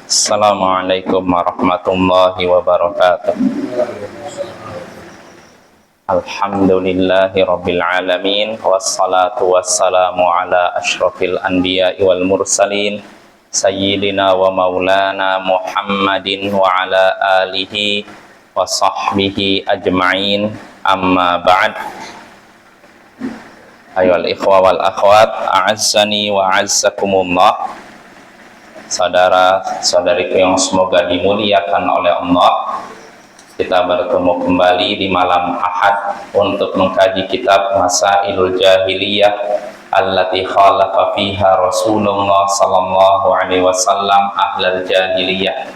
Assalamualaikum warahmatullahi wabarakatuh. Alhamdulillahi rabbil alamin, wassalatu wassalamu ala ashrafil anbiya'i wal mursalin, sayyidina wa maulana Muhammadin wa ala alihi wa sahbihi ajma'in, amma ba'd. Ayyuhal ikhwa wal akhwat, a'azzani wa a'azzakumullah. Saudara-saudariku yang semoga dimuliakan oleh Allah, kita bertemu kembali di malam Ahad untuk mengkaji kitab Masailul Jahiliyah allati khalafa fiha Rasulullah sallallahu alaihi wasallam ahlal jahiliyah.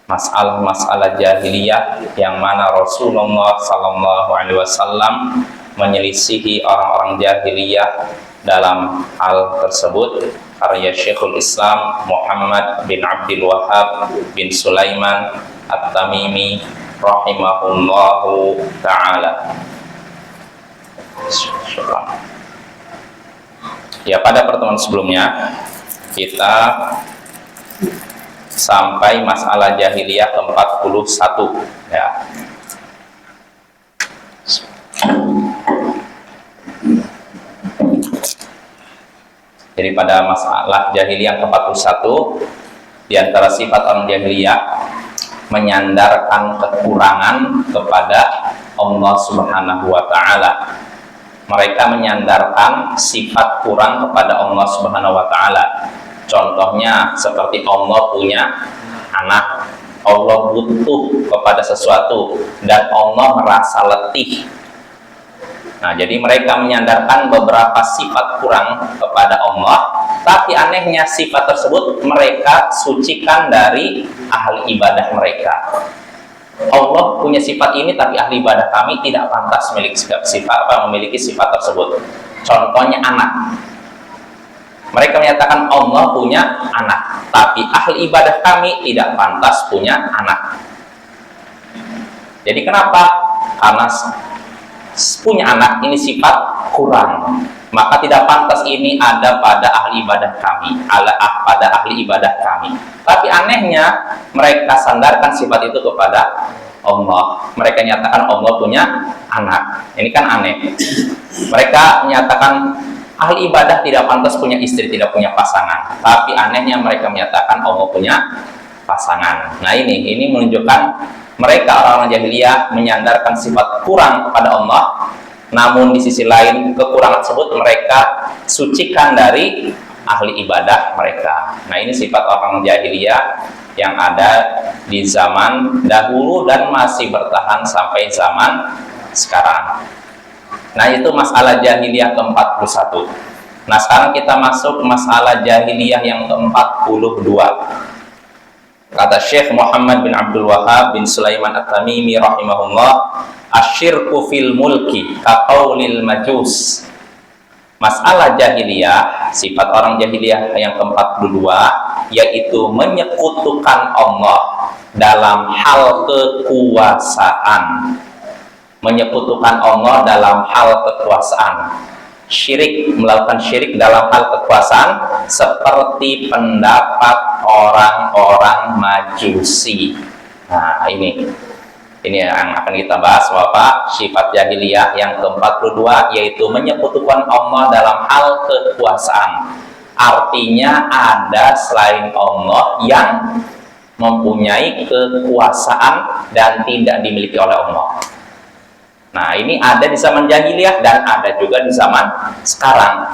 Masalah-masalah jahiliyah yang mana Rasulullah sallallahu alaihi wasallam menyelisihi orang-orang jahiliyah dalam hal tersebut. Karya Syekhul Islam Muhammad bin Abdul Wahhab bin Sulaiman At-Tamimi rahimahullahu ta'ala. Ya, pada pertemuan sebelumnya kita sampai masalah jahiliyah ke-41 ya. Jadi pada masalah jahiliyah ke-41, di antara sifat orang jahiliyah menyandarkan kekurangan kepada Allah Subhanahu wa ta'ala. Mereka menyandarkan sifat kurang kepada Allah Subhanahu wa ta'ala. Contohnya seperti Allah punya anak, Allah butuh kepada sesuatu, dan Allah merasa letih. Nah, jadi mereka menyandarkan beberapa sifat kurang kepada Allah, tapi anehnya sifat tersebut mereka sucikan dari ahli ibadah mereka. Allah punya sifat ini, tapi ahli ibadah kami tidak pantas memiliki sifat tersebut. Contohnya anak. Mereka menyatakan Allah punya anak, tapi ahli ibadah kami tidak pantas punya anak. Jadi kenapa? Karena punya anak ini sifat kurang, maka tidak pantas ini ada pada ahli ibadah kami, pada ahli ibadah kami. Tapi anehnya mereka sandarkan sifat itu kepada Allah. Mereka nyatakan Allah punya anak. Ini kan aneh. Mereka menyatakan ahli ibadah tidak pantas punya istri, tidak punya pasangan. Tapi anehnya mereka menyatakan Allah punya pasangan. Nah, ini menunjukkan mereka orang-orang jahiliyah menyandarkan sifat kurang kepada Allah, namun di sisi lain kekurangan tersebut mereka sucikan dari ahli ibadah mereka. Nah, ini sifat orang jahiliyah yang ada di zaman dahulu dan masih bertahan sampai zaman sekarang. Nah, itu masalah jahiliyah ke-41. Nah, sekarang kita masuk masalah jahiliyah yang ke-42. Kata Syekh Muhammad bin Abdul Wahhab bin Sulaiman At-Tamimi rahimahullah, asyirku fil mulki kaqaulil majus. Masalah jahiliyah, sifat orang jahiliyah yang ke-42, yaitu menyekutukan Allah dalam hal kekuasaan. Menyekutukan Allah dalam hal kekuasaan. Syirik, melakukan syirik dalam hal kekuasaan seperti pendapat orang-orang Majusi. Nah, ini yang akan kita bahas, Bapak. Sifat jahiliyah yang ke-42 yaitu menyekutukan Allah dalam hal kekuasaan. Artinya ada selain Allah yang mempunyai kekuasaan dan tidak dimiliki oleh Allah. Nah, ini ada di zaman jahiliyah dan ada juga di zaman sekarang.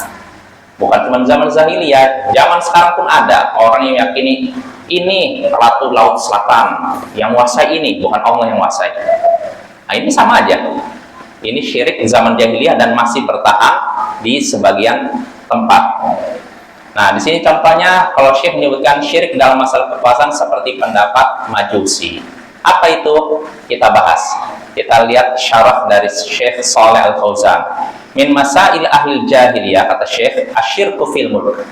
Bukan cuma zaman jahiliyah, zaman sekarang pun ada orang yang yakini ini Ratu Laut Selatan yang menguasai ini, bukan Allah yang menguasai. Nah, ini sama aja. Ini syirik di zaman jahiliyah dan masih bertahan di sebagian tempat. Nah, di sini contohnya kalau Syekh menyebutkan syirik dalam masalah kekuasaan seperti pendapat Majusi. Apa itu? Kita bahas. Kita lihat syarah dari Syekh Shalih Al-Fauzan. Min masail ahli jahiliyah, kata Syekh, asyirku fil mulk.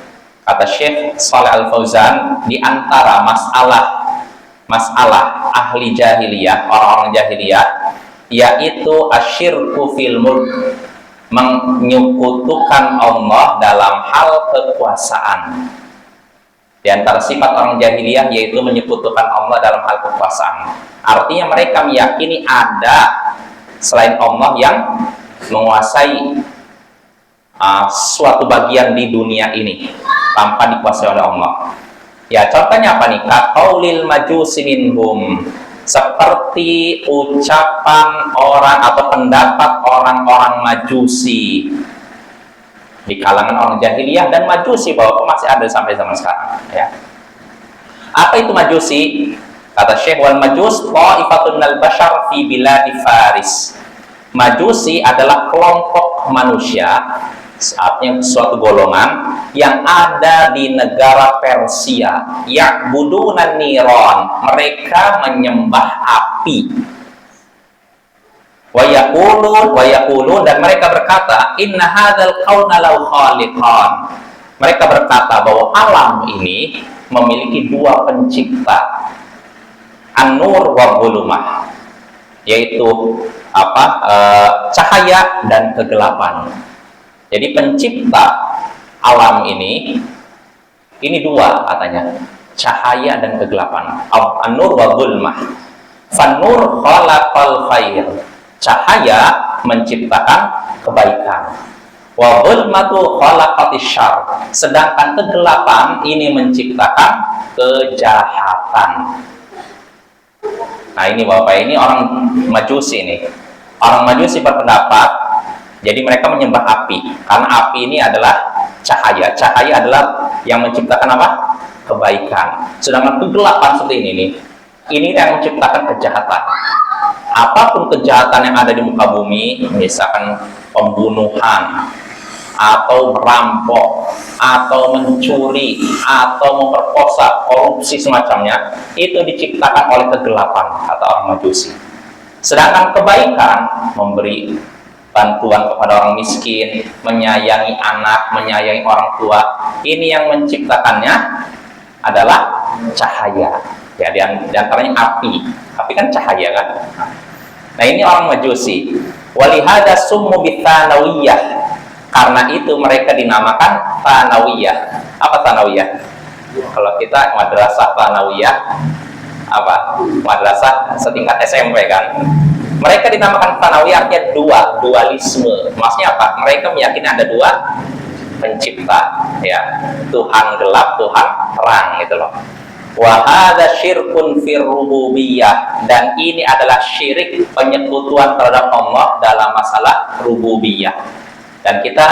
Kata Syekh Shalih Al-Fauzan, di antara masalah ahli jahiliyah, orang-orang jahiliyah, yaitu asyirku fil mulk, menyekutukan Allah dalam hal kekuasaan. Di antara sifat orang jahiliyah yaitu menyekutukan Allah dalam hal kekuasaan. Artinya mereka meyakini ada selain Allah yang menguasai suatu bagian di dunia ini tanpa dikuasai oleh Allah. Ya, contohnya apa nih? Qaulil majusi minhum, seperti ucapan orang atau pendapat orang-orang Majusi di kalangan orang jahiliyah dan Majusi, bahwa masih ada sampai zaman sekarang, ya. Apa itu Majusi? Kata Syekh, wal majus ta'ifatun al bashar fi biladi Faris. Majusi adalah kelompok manusia, artinya suatu golongan yang ada di negara Persia. Ya'budunan niron, mereka menyembah api. Wa yaqulun, dan mereka berkata, inna hadzal kauna lau khaliqan. Mereka berkata bahwa alam ini memiliki dua pencipta, an-nur wa dhulumah, yaitu cahaya dan kegelapan. Jadi pencipta alam ini dua katanya, cahaya dan kegelapan. An-nur wa dhulmah. Fan-nur khalaqal khair, cahaya menciptakan kebaikan. Wa dhulmatu khalaqatish syarr, sedangkan kegelapan ini menciptakan kejahatan. Nah, ini Bapak, ini orang Majusi ini. Orang Majusi berpendapat, jadi mereka menyembah api karena api ini adalah cahaya. Cahaya adalah yang menciptakan apa? Kebaikan. Sedangkan kegelapan seperti ini nih, ini yang menciptakan kejahatan. Apapun kejahatan yang ada di muka bumi, misalkan pembunuhan, atau merampok, atau mencuri, atau memperkosa, korupsi semacamnya, itu diciptakan oleh kegelapan, kata orang Majusi. Sedangkan kebaikan, memberi bantuan kepada orang miskin, menyayangi anak, menyayangi orang tua, ini yang menciptakannya adalah cahaya. Ya, di antaranya api. Api kan cahaya kan? Nah, ini orang Majusi. Walihada summu bithanawiyah. Karena itu mereka dinamakan Thanawiyah. Apa Thanawiyah? Kalau kita madrasah Thanawiyah, apa? Madrasah setingkat SMP kan? Mereka dinamakan Thanawiyah artinya dualisme. Maksudnya apa? Mereka meyakini ada dua pencipta, ya. Tuhan gelap, Tuhan terang, gitu loh. Wa hadza syirkun fir rububiyah, dan ini adalah syirik, penyekutuan terhadap Allah dalam masalah rububiyah. Dan kita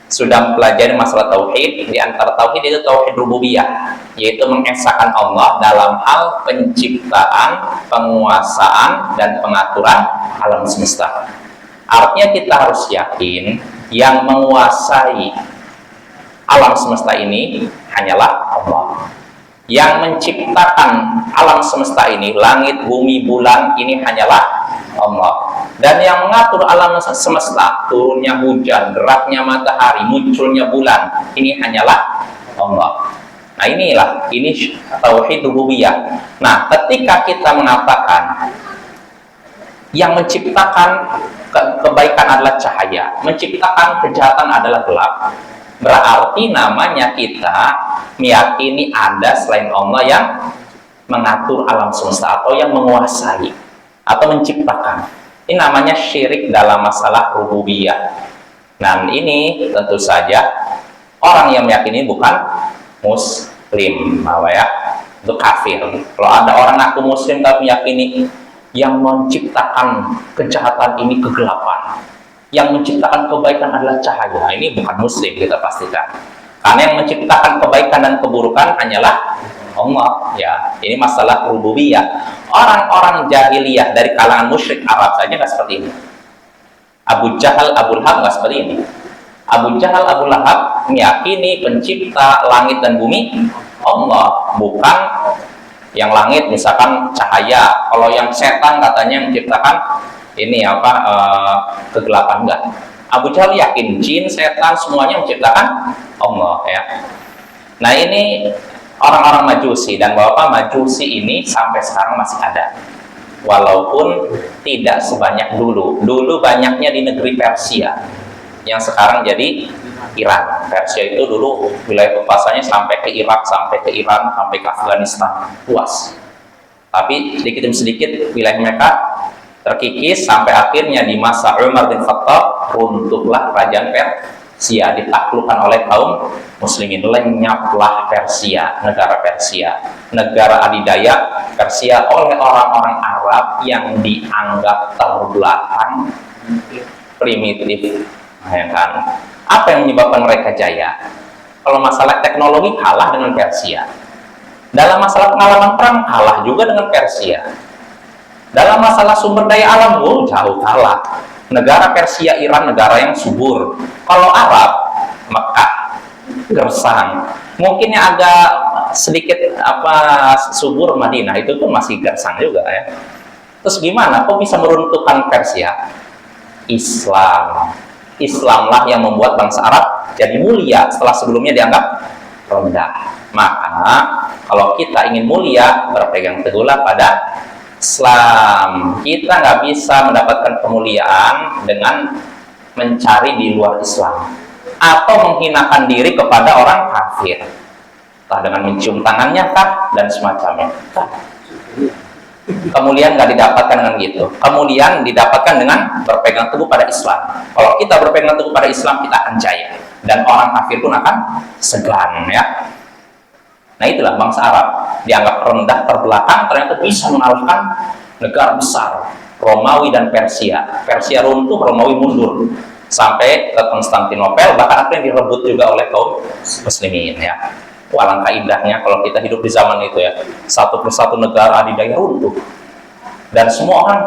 sudah mempelajari masalah tauhid. Di antara tauhid itu tauhid rububiyah, yaitu mengesahkan Allah dalam hal penciptaan, penguasaan, dan pengaturan alam semesta. Artinya kita harus yakin yang menguasai alam semesta ini hanyalah Allah. Yang menciptakan alam semesta ini, langit, bumi, bulan, ini hanyalah Allah. Dan yang mengatur alam semesta, turunnya hujan, geraknya matahari, munculnya bulan, ini hanyalah Allah. Nah, ini tauhid rububiyah. Nah, ketika kita mengatakan yang menciptakan kebaikan adalah cahaya, menciptakan kejahatan adalah gelap, berarti namanya kita meyakini ada selain Allah yang mengatur alam semesta atau yang menguasai atau menciptakan. Ini namanya syirik dalam masalah rububiyah. Nah, ini tentu saja orang yang meyakini bukan muslim, apa ya? Itu kafir. Kalau ada orang ngaku muslim tapi meyakini yang menciptakan kejahatan ini kegelapan, yang menciptakan kebaikan adalah cahaya, ini bukan muslim, kita pastikan. Karena yang menciptakan kebaikan dan keburukan hanyalah Allah, ya. Ini masalah rububiyah. Orang-orang jahiliyah dari kalangan musyrik Arab saja nggak seperti ini. Abu Jahal, Abu Lahab nggak seperti ini. Abu Jahal, Abu Lahab meyakini pencipta langit dan bumi Allah, bukan yang langit misalkan cahaya. Kalau yang setan katanya menciptakan ini kegelapan, enggak. Abu Jahal yakin jin, setan semuanya menciptakan Allah, ya. Nah, ini orang-orang Majusi, dan Bapak, Majusi ini sampai sekarang masih ada, walaupun tidak sebanyak dulu. Dulu banyaknya di negeri Persia, yang sekarang jadi Iran. Persia itu dulu wilayah kekuasaannya sampai ke Irak, sampai ke Iran, sampai ke Afghanistan, luas. Tapi sedikit demi sedikit wilayah mereka terkikis sampai akhirnya di masa Umar bin Khattab runtuhlah kerajaan Persia, ditaklukkan oleh kaum muslimin. Lenyaplah Persia, negara adidaya Persia oleh orang-orang Arab yang dianggap terbelakang, primitif, ya kan? Apa yang menyebabkan mereka jaya? Kalau masalah teknologi kalah dengan Persia. Dalam masalah pengalaman perang kalah juga dengan Persia. Dalam masalah sumber daya alam jauh kalah. Negara Persia, Iran negara yang subur. Kalau Arab, Mekah, gersang. Mungkin yang agak sedikit subur Madinah itu pun masih gersang juga ya. Terus gimana? Kok bisa meruntuhkan Persia? Islamlah yang membuat bangsa Arab jadi mulia setelah sebelumnya dianggap rendah. Maka kalau kita ingin mulia, berpegang teguhlah pada Islam. Kita nggak bisa mendapatkan kemuliaan dengan mencari di luar Islam atau menghinakan diri kepada orang kafir, entah dengan mencium tangannya kah dan semacamnya. Kemuliaan nggak didapatkan dengan gitu. Kemuliaan didapatkan dengan berpegang teguh pada Islam. Kalau kita berpegang teguh pada Islam, kita akan jaya dan orang kafir pun akan segan ya. Nah itulah bangsa Arab dianggap rendah terbelakang, ternyata bisa mengalahkan negara besar Romawi dan Persia. Persia runtuh, Romawi mundur sampai ke Konstantinopel, bahkan akhirnya direbut juga oleh kaum muslimin ya. Wah, alangkah indahnya kalau kita hidup di zaman itu ya. Satu persatu negara adidaya runtuh dan semua orang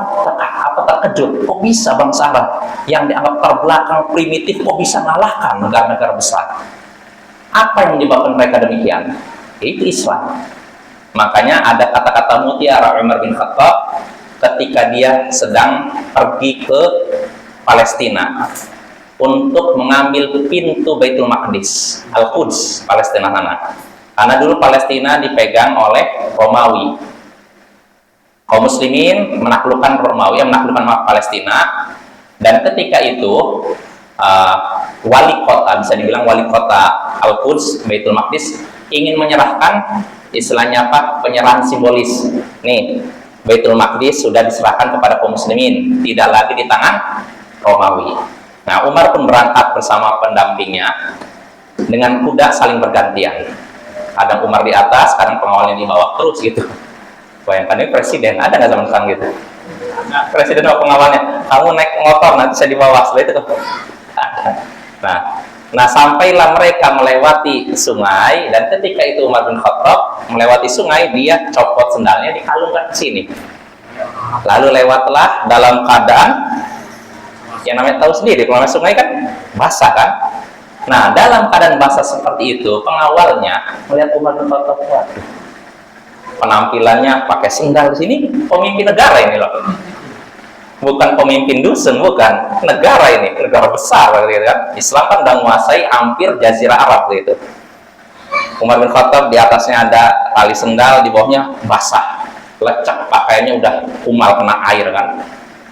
terkejut, kok bisa bangsa Arab yang dianggap terbelakang, primitif, kok bisa mengalahkan negara-negara besar. Apa yang menyebabkan mereka demikian? Itu Islam. Makanya ada kata-kata mutiara Umar bin Khattab ketika dia sedang pergi ke Palestina untuk mengambil pintu Baitul Maqdis, Al-Quds, Palestina sana. Karena dulu Palestina dipegang oleh Romawi. Kaum muslimin menaklukkan Romawi, menaklukkan Palestina, dan ketika itu wali kota, bisa dibilang wali kota Al-Quds, Baitul Maqdis, ingin menyerahkan istilahnya penyerahan simbolis. Nih, Baitul Maqdis sudah diserahkan kepada kaum muslimin, tidak lagi di tangan Romawi. Nah, Umar pun berangkat bersama pendampingnya dengan kuda saling bergantian. Kadang Umar di atas, kadang pengawalnya di bawah, terus gitu. Bayangkan ini presiden, ada nggak zaman sekarang gitu? Presiden atau pengawalnya, kamu naik motor nanti saya di bawah, setelah itu Nah, sampailah mereka melewati sungai, dan ketika itu Umar bin Khattab melewati sungai, dia copot sendalnya, dikalungkan ke sini. Lalu lewatlah dalam keadaan yang namanya tahu sendiri, kalau sungai kan basah kan. Nah, dalam keadaan basah seperti itu, pengawalnya melihat Umar bin Khattab, waduh, penampilannya pakai sendal di sini, pemimpin negara ini loh. Bukan pemimpin dusun, bukan, negara ini, negara besar gitu kan. Islam kan udah menguasai hampir jazirah Arab gitu. Umar bin Khattab di atasnya ada tali sendal, di bawahnya basah, lecek, pakaiannya udah kumal kena air kan.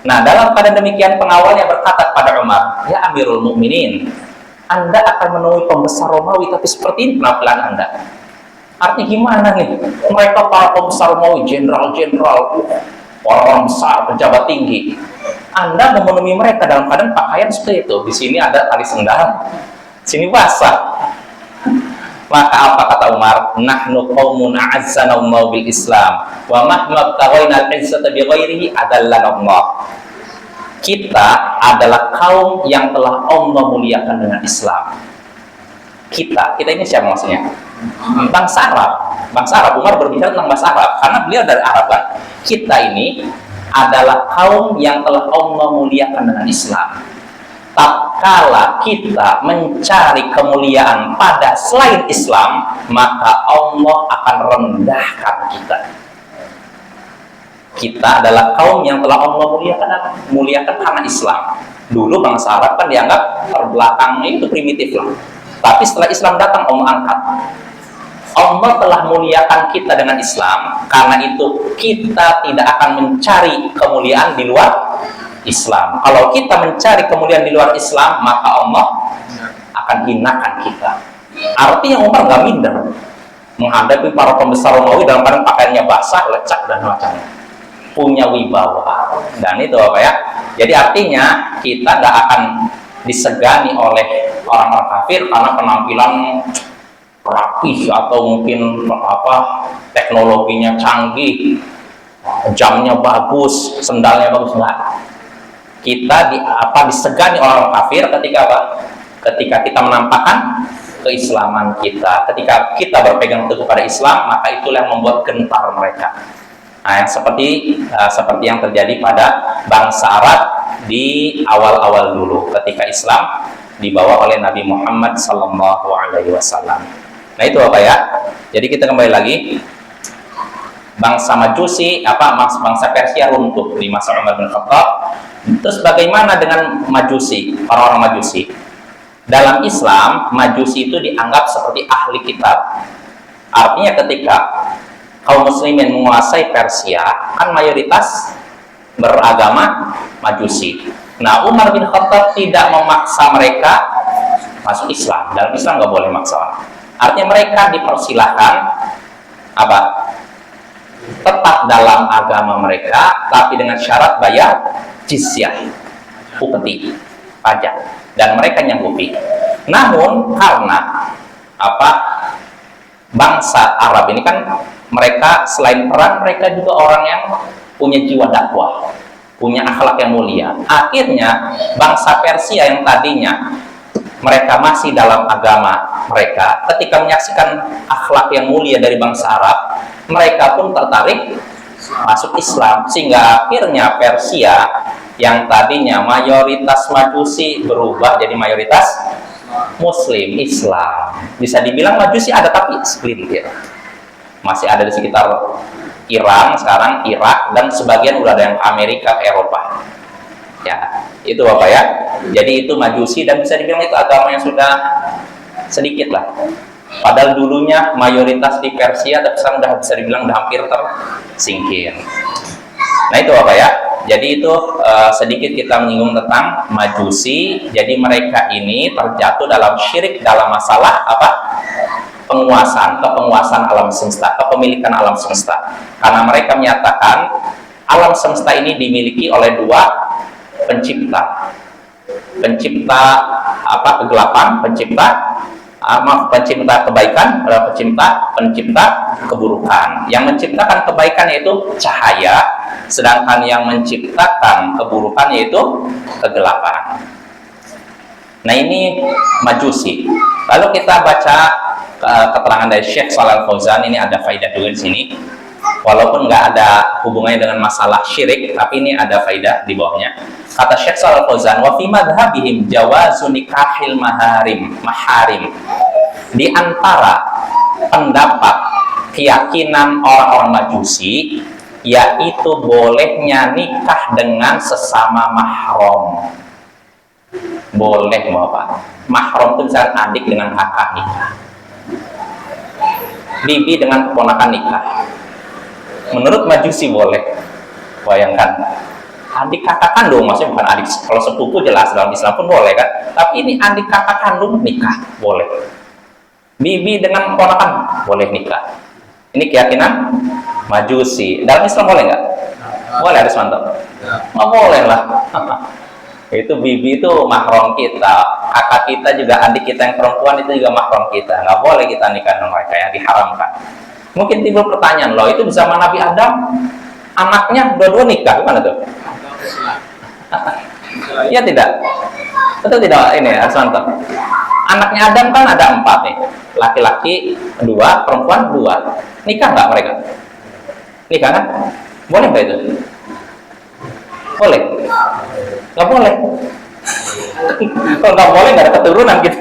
Nah, dalam keadaan demikian pengawalnya berkata kepada Umar, ya Amirul Mukminin, Anda akan menemui pembesar Romawi, tapi seperti ini penampilan Anda. Artinya gimana nih? Mereka para pembesar Romawi, jenderal-jenderal, orang-orang besar, pejabat tinggi. Anda memenuhi mereka dalam keadaan pakaian seperti itu. Di sini ada tali sendal, sini basah. Maka apa kata Umar? Nahnu qaumun a'azzana Allah bil Islam, wa mahma btaghaina al-'izzata bi ghairihi adallana Allah. Kita adalah kaum yang telah Allah muliakan dengan Islam. Kita ini siapa maksudnya? Bangsa Arab. Bangsa Arab. Umar berbicara tentang bangsa Arab karena beliau dari Arab kan. Kita ini adalah kaum yang telah Allah muliakan dengan Islam. Tatkala kita mencari kemuliaan pada selain Islam, maka Allah akan rendahkan kita. Kita adalah kaum yang telah Allah muliakan karena Islam. Dulu bangsa Arab kan dianggap terbelakang, itu primitif lah. Tapi setelah Islam datang, Allah angkat. Allah telah muliakan kita dengan Islam, karena itu kita tidak akan mencari kemuliaan di luar Islam. Kalau kita mencari kemuliaan di luar Islam, maka Allah akan hinakan kita. Artinya Umar nggak minder menghadapi para pembesar Romawi dalam keadaan pakaiannya basah, lecak dan macamnya, punya wibawa. Dan itu apa ya? Jadi artinya kita nggak akan disegani oleh orang-orang kafir karena penampilan rapih atau mungkin teknologinya canggih, jamnya bagus, sendalnya bagus. Enggak. Kita disegani orang kafir ketika apa? Ketika kita menampakkan keislaman kita. Ketika kita berpegang teguh pada Islam, maka itulah yang membuat gentar mereka. Nah, yang seperti yang terjadi pada bangsa Arab di awal-awal dulu ketika Islam dibawa oleh Nabi Muhammad SAW. Nah, itu apa ya? Jadi kita kembali lagi, bangsa Majusi, bangsa Persia runtuh di masa Umar bin Khattab. Terus bagaimana dengan Majusi, orang-orang Majusi? Dalam Islam, Majusi itu dianggap seperti ahli kitab. Artinya ketika kaum muslimin menguasai Persia, kan mayoritas beragama Majusi. Nah, Umar bin Khattab tidak memaksa mereka masuk Islam. Dalam Islam nggak boleh maksa. Artinya mereka dipersilahkan tetap dalam agama mereka, tapi dengan syarat bayar jizyah, upeti, pajak, dan mereka nyanggupi. Namun karena bangsa Arab ini kan mereka selain perang, mereka juga orang yang punya jiwa dakwah, punya akhlak yang mulia. Akhirnya bangsa Persia yang tadinya mereka masih dalam agama mereka, ketika menyaksikan akhlak yang mulia dari bangsa Arab, mereka pun tertarik masuk Islam, sehingga akhirnya Persia yang tadinya mayoritas Majusi berubah jadi mayoritas Muslim, Islam. Bisa dibilang Majusi ada tapi segelintir. Masih ada di sekitar Iran, sekarang Irak, dan sebagian udah ada yang Amerika, Eropa. Ya, itu Bapak ya. Jadi itu Majusi, dan bisa dibilang itu agama yang sudah sedikit lah. Padahal dulunya mayoritas di Persia, tapi sekarang udah bisa dibilang udah hampir tersingkir. Nah itu Bapak ya. Jadi itu sedikit kita menyinggung tentang Majusi. Jadi mereka ini terjatuh dalam syirik dalam masalah kepenguasaan alam semesta, kepemilikan alam semesta. Karena mereka menyatakan alam semesta ini dimiliki oleh dua pencipta kegelapan, pencipta kebaikan, pencipta keburukan. Yang menciptakan kebaikan yaitu cahaya, sedangkan yang menciptakan keburukan yaitu kegelapan. Nah ini Majusi. Lalu kita baca keterangan dari Syekh Shalal Fauzan. Ini ada faidah juga di sini. Walaupun nggak ada hubungannya dengan masalah syirik, tapi ini ada faidah di bawahnya. Kata Syekh Shalal Fauzan, wa fi madhhabihim jawazu nikahil maharim. Di antara pendapat keyakinan orang-orang Majusi, yaitu bolehnya nikah dengan sesama mahram. Boleh Bapak. Mahram itu misalnya adik dengan kakak nikah, bibi dengan keponakan nikah. Menurut Majusi boleh. Bayangkan, adik kakak kandung, maksudnya bukan adik, kalau sepupu jelas dalam Islam pun boleh kan, tapi ini adik kakak kandung nikah boleh. Bibi dengan keponakan boleh nikah. Ini keyakinan Majusi. Dalam Islam boleh nggak? Boleh, harus mantap. Nggak boleh lah. Itu bibi itu mahram kita, kakak kita juga, adik kita yang perempuan itu juga mahram kita. Nggak boleh kita nikah dengan mereka, yang diharamkan. Mungkin timbul pertanyaan, loh itu zaman Nabi Adam anaknya dua-dua nikah, gimana tuh? Iya tidak? Betul tidak? Ini harus mantap. Anaknya Adam kan ada 4 nih, laki-laki 2, perempuan 2. Nikah nggak mereka? Nikah kan? Boleh nggak itu? Boleh? Nggak boleh. Kalau nggak boleh nggak ada keturunan gitu.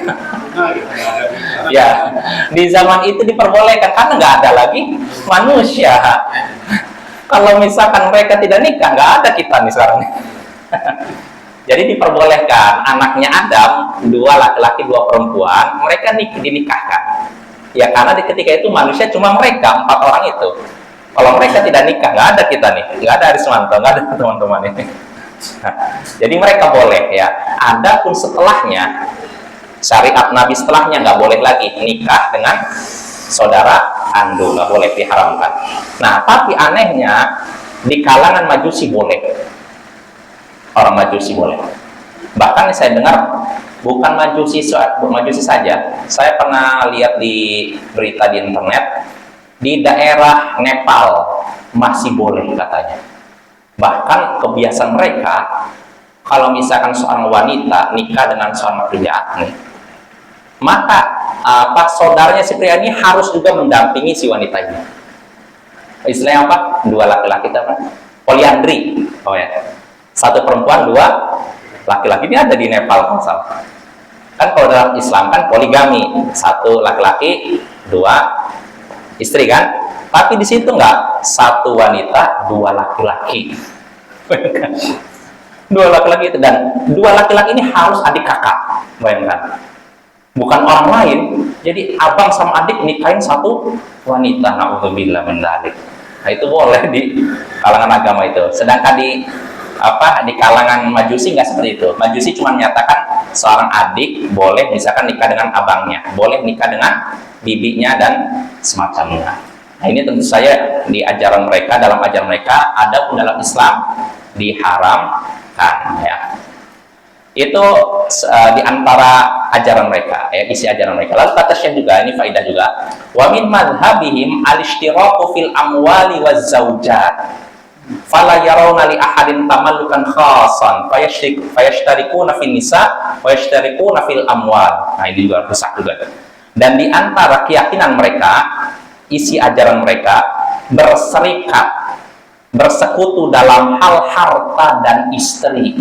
Ya, di zaman itu diperbolehkan karena nggak ada lagi manusia. Kalau misalkan mereka tidak nikah, nggak ada kita nih sekarang. Jadi diperbolehkan anaknya Adam 2 laki-laki 2 perempuan, mereka dinikahkan. Ya karena ketika itu manusia cuma mereka 4 orang itu. Kalau mereka tidak nikah, nggak ada kita nih, nggak ada Arismanto, nggak ada teman-teman ini. Jadi mereka boleh ya. Adapun setelahnya Syariat Nabi setelahnya nggak boleh lagi nikah dengan saudara kandung, nggak boleh, diharamkan. Nah, tapi anehnya di kalangan Majusi boleh, orang Majusi boleh. Bahkan saya dengar bukan Majusi saja, saya pernah lihat di berita di internet, di daerah Nepal masih boleh katanya. Bahkan kebiasaan mereka, kalau misalkan seorang wanita nikah dengan seorang pria nih, maka saudaranya si pria ini harus juga mendampingi si wanita ini. Istilahnya apa? Dua laki-laki apa? Poliandri. Oh ya. Satu perempuan, dua laki-laki. Ini ada di Nepal masalah. Kan kalau dalam Islam kan poligami, satu laki-laki, dua istri kan. Tapi di situ enggak, satu wanita, dua laki-laki. Dua laki-laki itu, dan dua laki-laki ini harus adik kakak. Bayangkan. Bukan orang lain. Jadi abang sama adik nikahin satu wanita. Na'udzubillah min dzalik. Nah, itu boleh di kalangan agama itu. Sedangkan di kalangan Majusi nggak seperti itu. Majusi cuma menyatakan seorang adik boleh misalkan nikah dengan abangnya, boleh nikah dengan bibinya dan semacamnya. Nah, ini tentu saja di ajaran mereka, dalam ajaran mereka, ada pun dalam Islam diharamkan ya. Itu di antara ajaran mereka, ya, isi ajaran mereka. Lalu kata Syekh juga, ini faidah juga, wa min madhhabihim al-ishtiraqu fil amwali waz zawjat fala yarawna li ahadin tamallukan khasan fayashtarikuna fil nisa wa yashtarikuna fil amwal. Nah, ini juga rusak juga. Dan di antara keyakinan mereka, isi ajaran mereka, berserikat, bersekutu dalam hal harta dan istri.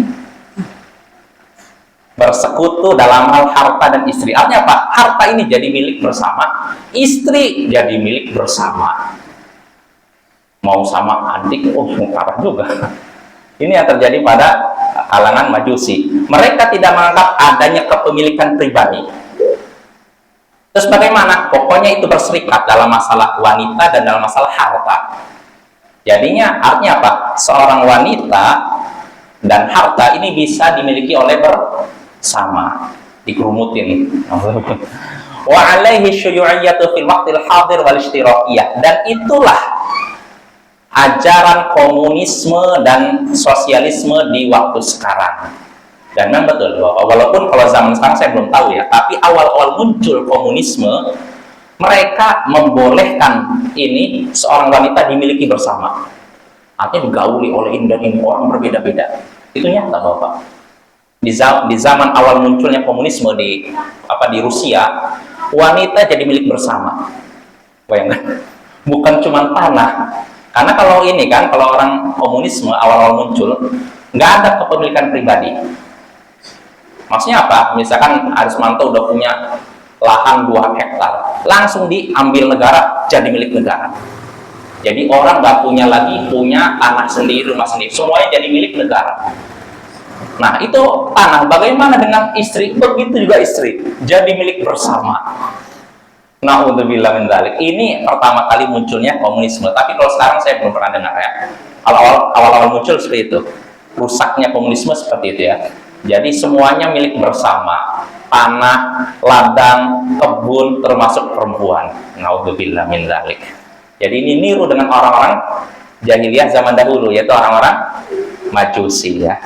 Bersekutu dalam hal harta dan istri. Artinya apa? Harta ini jadi milik bersama, istri jadi milik bersama. Mau sama adik, parah juga. Ini yang terjadi pada kalangan Majusi. Mereka tidak menganggap adanya kepemilikan pribadi. Terus bagaimana? Pokoknya itu berserikat dalam masalah wanita dan dalam masalah harta. Jadinya artinya apa? Seorang wanita dan harta ini bisa dimiliki oleh bersama, dikerumutin. Wa alaihi syuyu'iyyatu fil waqtil hadir wal ishtirakiyah. Dan itulah ajaran komunisme dan sosialisme di waktu sekarang. Dan memang betul, walaupun kalau zaman sekarang saya belum tahu ya, tapi awal-awal muncul komunisme, mereka membolehkan ini seorang wanita dimiliki bersama. Artinya digauli oleh ini dan ini, orang berbeda-beda. Itu nyata, Bapak. Di zaman awal munculnya komunisme di Rusia, wanita jadi milik bersama. Bayangkan, bukan cuma tanah. Karena kalau ini kan, kalau orang komunisme awal-awal muncul, nggak ada kepemilikan pribadi. Maksudnya apa? Misalkan Arismanto udah punya lahan 2 hektar, langsung diambil negara, jadi milik negara. Jadi orang nggak punya tanah sendiri, rumah sendiri, semuanya jadi milik negara. Nah, itu tanah. Bagaimana dengan istri? Begitu juga istri, jadi milik bersama. Na'udzubillah min dzalik. Ini pertama kali munculnya komunisme. Tapi kalau sekarang saya belum pernah dengar ya. Awal-awal muncul seperti itu. Rusaknya komunisme seperti itu ya. Jadi semuanya milik bersama. Tanah, ladang, kebun, termasuk perempuan. Na'udzubillah min dzalik. Jadi ini niru dengan orang-orang jahiliyah zaman dahulu, yaitu orang-orang Majusi ya.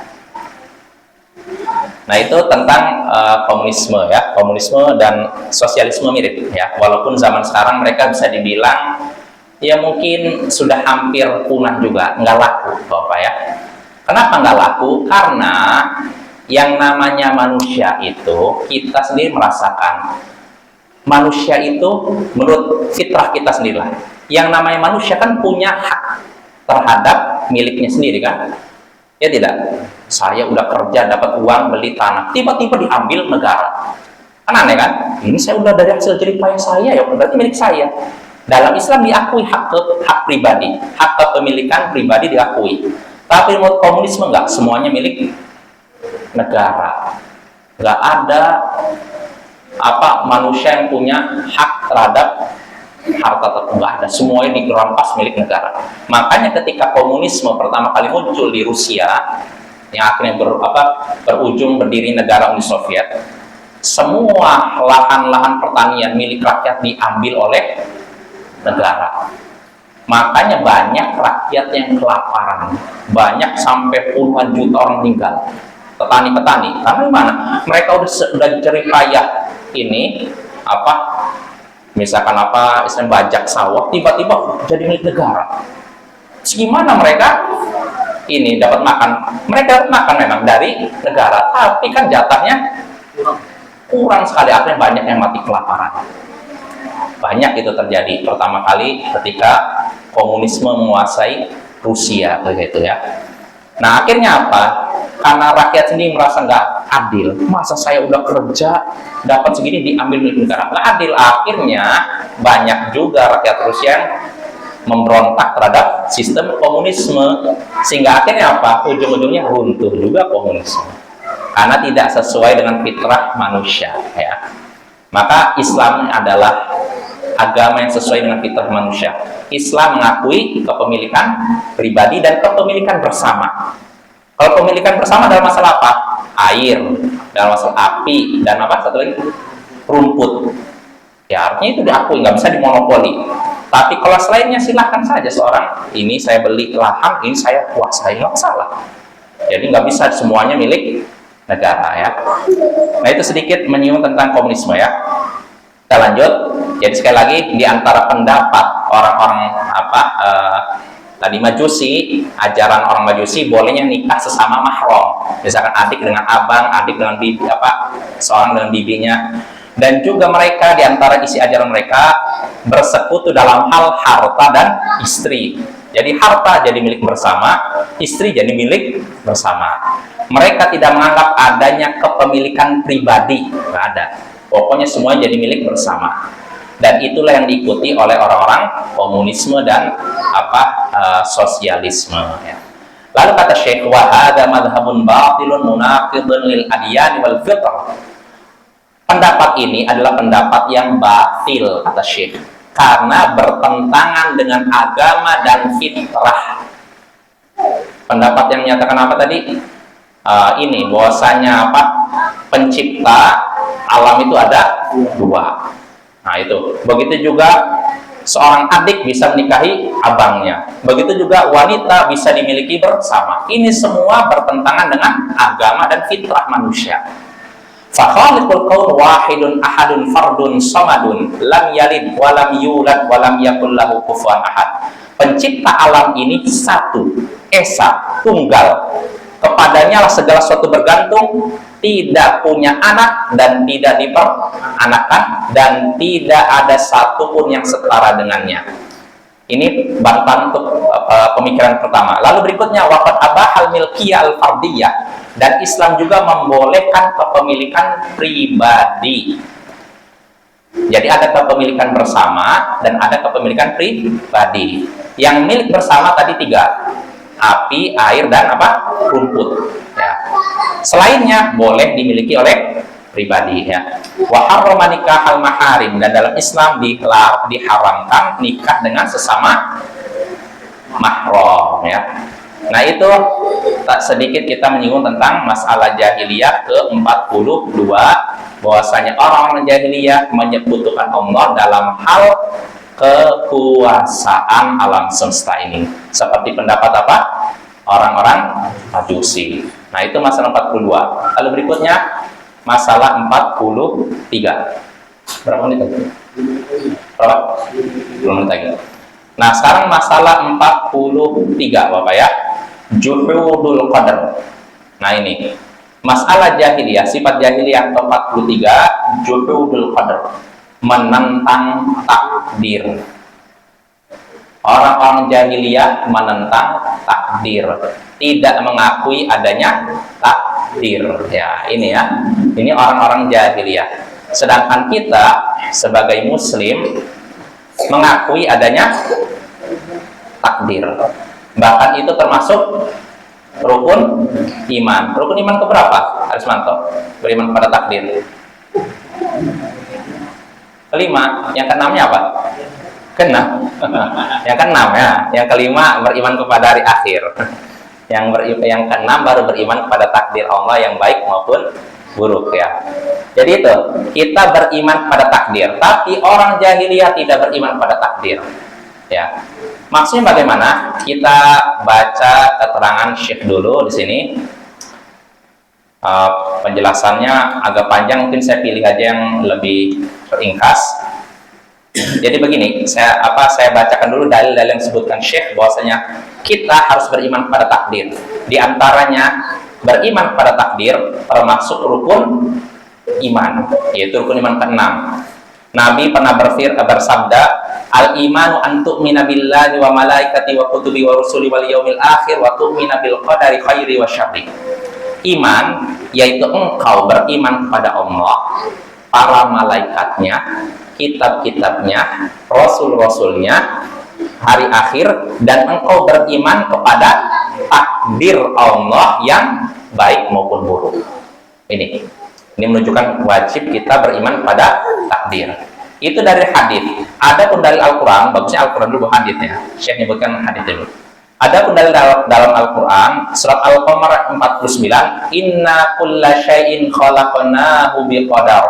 Nah, itu tentang komunisme ya. Komunisme dan sosialisme mirip ya. Walaupun zaman sekarang mereka bisa dibilang ya mungkin sudah hampir punah juga, nggak laku Bapak ya. Kenapa nggak laku? Karena yang namanya manusia itu, kita sendiri merasakan manusia itu menurut fitrah kita sendiri lah. Yang namanya manusia kan punya hak terhadap miliknya sendiri kan? Ya tidak? Saya udah kerja, dapat uang, beli tanah, tiba-tiba diambil negara. Kan aneh kan? Ini saya udah dari hasil jerih payah saya, ya berarti milik saya. Dalam Islam diakui hak pribadi, hak kepemilikan pribadi diakui. Tapi menurut komunisme enggak, semuanya milik negara. Enggak ada manusia yang punya hak terhadap harta tertentu, enggak ada, semuanya digerampas milik negara. Makanya ketika komunisme pertama kali muncul di Rusia, yang akhirnya berujung berdiri negara Uni Soviet, semua lahan-lahan pertanian milik rakyat diambil oleh negara. Makanya banyak rakyat yang kelaparan, banyak sampai puluhan juta orang meninggal. Petani-petani, karena gimana? Mereka udah cari payah ini apa? Misalkan apa, istilah bajak sawah, tiba-tiba jadi milik negara. Gimana mereka ini dapat makan? Mereka dapat makan memang dari negara, tapi kan jatahnya kurang sekali. Akhirnya banyak yang mati kelaparan. Banyak itu terjadi pertama kali ketika komunisme menguasai Rusia, begitu ya. Nah akhirnya apa? Karena rakyat sendiri merasa nggak adil. Masa saya udah kerja dapat segini diambil milik negara? Nggak adil. Akhirnya banyak juga rakyat Rusia yang memberontak terhadap sistem komunisme, sehingga akhirnya apa? Ujung-ujungnya runtuh juga komunisme karena tidak sesuai dengan fitrah manusia ya. Maka Islam adalah agama yang sesuai dengan fitrah manusia. Islam mengakui kepemilikan pribadi dan kepemilikan bersama. Kalau kepemilikan bersama dalam masalah apa? Air, dalam masalah api, dan apa satu lagi? Rumput. Ya artinya itu diakui, nggak bisa dimonopoli. Tapi kalau selainnya silahkan saja seorang, ini saya beli lahan, ini saya kuasai, nggak salah. Jadi nggak bisa semuanya milik negara ya. Nah itu sedikit menyinggung tentang komunisme ya. Kita lanjut. Jadi sekali lagi di antara pendapat orang-orang tadi Majusi, ajaran orang Majusi bolehnya nikah sesama mahram. Misalkan adik dengan abang, adik dengan bibi seorang dengan bibinya. Dan juga mereka di antara isi ajaran mereka bersekutu dalam hal harta dan istri. Jadi harta jadi milik bersama, istri jadi milik bersama. Mereka tidak menganggap adanya kepemilikan pribadi, nggak ada. Pokoknya semuanya jadi milik bersama. Dan itulah yang diikuti oleh orang-orang komunisme dan sosialisme ya. Lalu kata Syekh, wa hadza madhhabun batilun munaqidun lil adyan wal fitr. Pendapat ini adalah pendapat yang batil kata Syekh, karena bertentangan dengan agama dan fitrah. Pendapat yang menyatakan apa tadi? Ini bahwasanya pencipta alam itu ada dua. Nah itu, begitu juga seorang adik bisa menikahi abangnya, begitu juga wanita bisa dimiliki bersama. Ini semua bertentangan dengan agama dan fitrah manusia. Fakhaliqul qaul wahidun ahadun fardun samadun lam yalid wa lam yulad wa lam yakul lahu kufuwan ahad. Pencipta alam ini satu, esa, tunggal. Kepadanya lah segala sesuatu bergantung, tidak punya anak dan tidak diperanakan, dan tidak ada satupun yang setara dengannya. Ini bantahan untuk pemikiran pertama. Lalu berikutnya waqad abahal milkiyah al fardiyah, dan Islam juga membolehkan kepemilikan pribadi. Jadi ada kepemilikan bersama dan ada kepemilikan pribadi. Yang milik bersama tadi tiga: api, air, dan rumput ya. Selainnya boleh dimiliki oleh pribadi ya. Wa harrama nikahal maharim, dan dalam Islam diharamkan nikah dengan sesama mahram ya. Nah itu tak sedikit kita menyinggung tentang masalah jahiliyah ke-42, bahwasanya orang-orang jahiliyah menyekutukan Allah dalam hal kekuasaan alam semesta ini, seperti pendapat orang-orang Majusi. Nah itu masalah 42. Lalu berikutnya masalah 43. Berapa menit lagi? Berapa? 10 menit lagi. Nah sekarang masalah 43 Bapak ya, juhudul qadar. Nah ini masalah jahiliyah, sifat jahiliyah ke-43, juhudul qadar, menentang takdir. Orang-orang jahiliyah menentang takdir, tidak mengakui adanya takdir ya. Ini ya, ini orang-orang jahiliyah. Sedangkan kita sebagai muslim mengakui adanya takdir. Bahkan itu termasuk rukun iman. Rukun iman keberapa, Arismanto? Beriman kepada takdir. Kelima, yang keenamnya apa? Keenam. Yang keenam ya. Yang kelima beriman kepada hari akhir. Yang keenam baru beriman kepada takdir Allah yang baik maupun buruk ya. Jadi itu, kita beriman pada takdir, tapi orang jahiliyah tidak beriman pada takdir. Ya. Maksudnya bagaimana? Kita baca keterangan Syekh dulu di sini. Penjelasannya agak panjang, mungkin saya pilih aja yang lebih ringkas. Jadi begini, saya bacakan dulu dalil-dalil yang disebutkan Syekh bahwasanya kita harus beriman pada takdir. Di antaranya beriman pada takdir termasuk rukun iman, yaitu rukun iman ke-6. Nabi pernah bersabda, al-imanu an tu'mina billahi wa malaikati wa kutubi wa rusuli wal yaumil akhir wa tu'mina bil qadari khairi wa syarri. Iman yaitu engkau beriman kepada Allah, para malaikatnya, kitab-kitabnya, rasul-rasulnya, hari akhir, dan engkau beriman kepada takdir Allah yang baik maupun buruk. Ini menunjukkan wajib kita beriman pada takdir. Itu dari hadis. Adapun dari Al-Quran, bagusnya Al-Quran dulu hadisnya. Syekh menyebutkan hadis dulu. Adapun dari dalam Al-Quran, surat Al-Qamar 49, inna kulla syai'in khalaqnahu biqadar.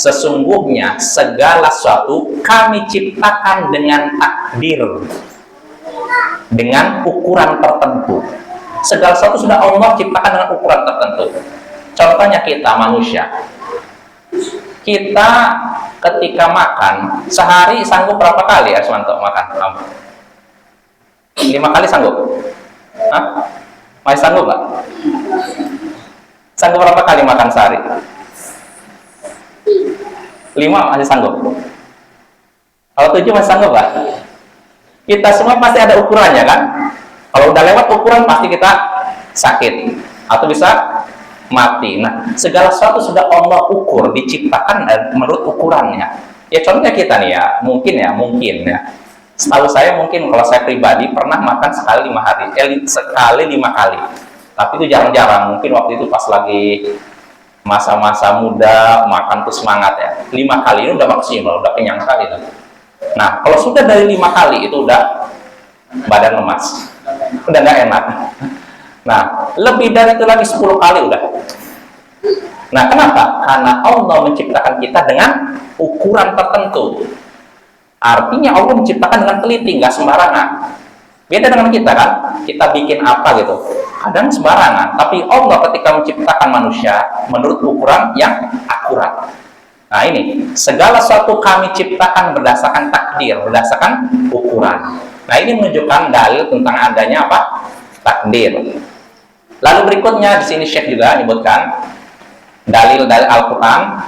Sesungguhnya segala sesuatu kami ciptakan dengan takdir, dengan ukuran tertentu. Segala sesuatu sudah Allah ciptakan dengan ukuran tertentu. Contohnya kita manusia, kita ketika makan sehari sanggup berapa kali ya Aswanto makan? 5 kali sanggup? Hah? Masih sanggup Pak? Sanggup berapa kali makan sehari? 5 masih sanggup? Kalau 7 masih sanggup Pak? Kita semua pasti ada ukurannya kan? Kalau udah lewat ukuran pasti kita sakit atau bisa mati. Nah, segala sesuatu sudah Allah ukur, diciptakan menurut ukurannya. Ya contohnya kita nih ya, mungkin ya. Setahu saya mungkin kalau saya pribadi pernah makan sekali 5 hari, sekali 5 kali. Tapi itu jarang-jarang. Mungkin waktu itu pas lagi masa-masa muda makan tuh semangat ya. 5 kali ini udah maksimal, udah kenyang sekali tuh. Nah, kalau sudah dari 5 kali itu udah badan lemas, udah nggak enak. Nah, lebih dari itu lagi 10 kali udah. Nah, kenapa? Karena Allah menciptakan kita dengan ukuran tertentu. Artinya Allah menciptakan dengan teliti, nggak sembarangan. Beda dengan kita kan? Kita bikin apa gitu, kadang sembarangan. Tapi Allah ketika menciptakan manusia menurut ukuran yang akurat. Nah ini, segala sesuatu kami ciptakan berdasarkan takdir, berdasarkan ukuran. Nah ini menunjukkan dalil tentang adanya apa? Takdir. Lalu berikutnya di sini Syekh juga menyebutkan dalil-dalil Al-Quran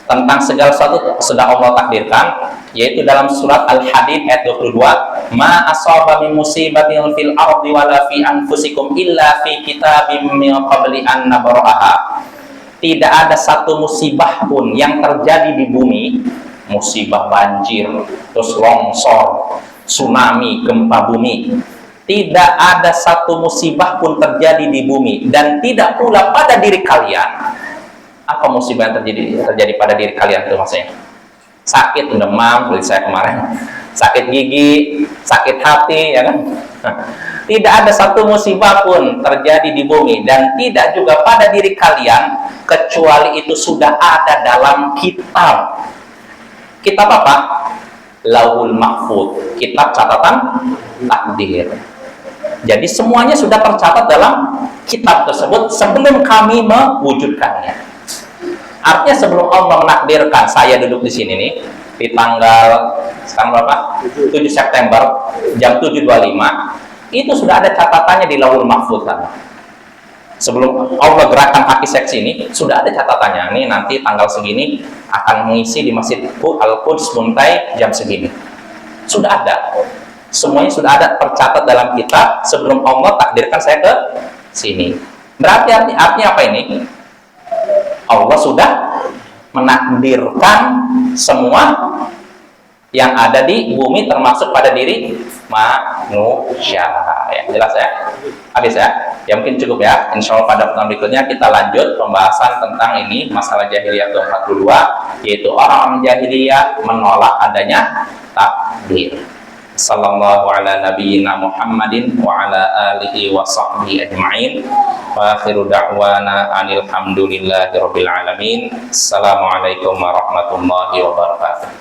tentang segala sesuatu sudah Allah takdirkan, yaitu dalam surat Al-Hadid ayat 22, ma asaba min musibatin fil ardi wala fi anfusikum illa fi kitabim min qabli an nabra'aha. Tidak ada satu musibah pun yang terjadi di bumi, musibah banjir, terus longsor, tsunami, gempa bumi. Tidak ada satu musibah pun terjadi di bumi, dan tidak pula pada diri kalian. Apa musibah yang terjadi pada diri kalian itu maksudnya? Sakit, demam, seperti saya kemarin, sakit gigi, sakit hati, ya kan? Tidak ada satu musibah pun terjadi di bumi dan tidak juga pada diri kalian kecuali itu sudah ada dalam kitab. Kitab apa? Lauhul Mahfuz, kitab catatan takdir. Jadi semuanya sudah tercatat dalam kitab tersebut sebelum kami mewujudkannya. Artinya sebelum Allah menakdirkan saya duduk di sini nih di tanggal sekarang berapa? 7 September jam 7.25, itu sudah ada catatannya di Lauhul Mahfuz kan. Sebelum Allah gerakan kaki seksi ini sudah ada catatannya. Ini nanti tanggal segini akan mengisi di Masjid Al-Quds Muntai jam segini. Sudah ada. Semuanya sudah ada tercatat dalam kitab sebelum Allah takdirkan saya ke sini. Berarti artinya apa ini? Allah sudah menakdirkan semua yang ada di bumi termasuk pada diri manusia. Ya, jelas ya? Habis ya? Ya mungkin cukup ya. Insya Allah pada pertemuan berikutnya kita lanjut pembahasan tentang ini masalah jahiliyah ke-42, yaitu orang-orang jahiliyah menolak adanya takdir. sallallahu ala nabiyyina Muhammadin wa ala alihi wa sahbihi ajma'in. Wa akhiru da'wana anil hamdulillahi rabbil alamin. Assalamualaikum warahmatullahi wabarakatuh.